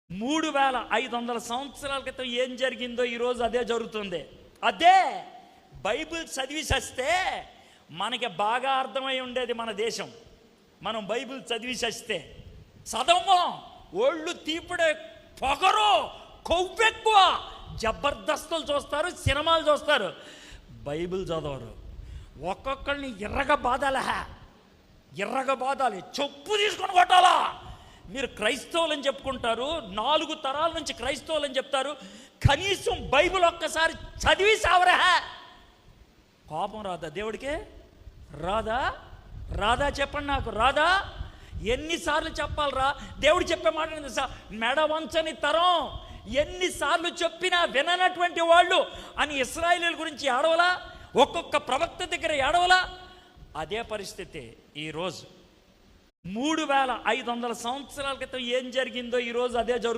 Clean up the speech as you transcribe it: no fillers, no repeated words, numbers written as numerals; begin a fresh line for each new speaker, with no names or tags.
3500 సంవత్సరాల క్రితం ఏం జరిగిందో ఈరోజు అదే జరుగుతుంది. అదే బైబిల్ చదివిసేస్తే మనకి బాగా అర్థమై ఉండేది మన దేశం. మనం బైబిల్ చదివిసేస్తే చదవము, ఒళ్ళు తీపిడే, పొగరు, కొవ్వెక్కువ, జబర్దస్తులు చూస్తారు, సినిమాలు చూస్తారు, బైబిల్ చదవరు. ఒక్కొక్కరిని ఎర్రగా బాధాలి, చెప్పు తీసుకొని కొట్టాలా. మీరు క్రైస్తవులని చెప్పుకుంటారు, 4 తరాల నుంచి క్రైస్తవులని చెప్తారు, కనీసం బైబిల్ ఒక్కసారి చదివి సావరా. కోపం రాదా దేవుడికి? రాదా చెప్పండి నాకు, రాదా? ఎన్నిసార్లు చెప్పాలరా? దేవుడు చెప్పే మాట మెడ వంచని తరం, ఎన్నిసార్లు చెప్పినా విననటువంటి వాళ్ళు అని ఇశ్రాయేలీయుల గురించి ఏడవలా? ఒక్కొక్క ప్రవక్త దగ్గర ఏడవలా? అదే పరిస్థితి ఈరోజు. 3500 సంవత్సరాల క్రితం ఏం జరిగిందో ఈరోజు అదే జరుగుతుంది.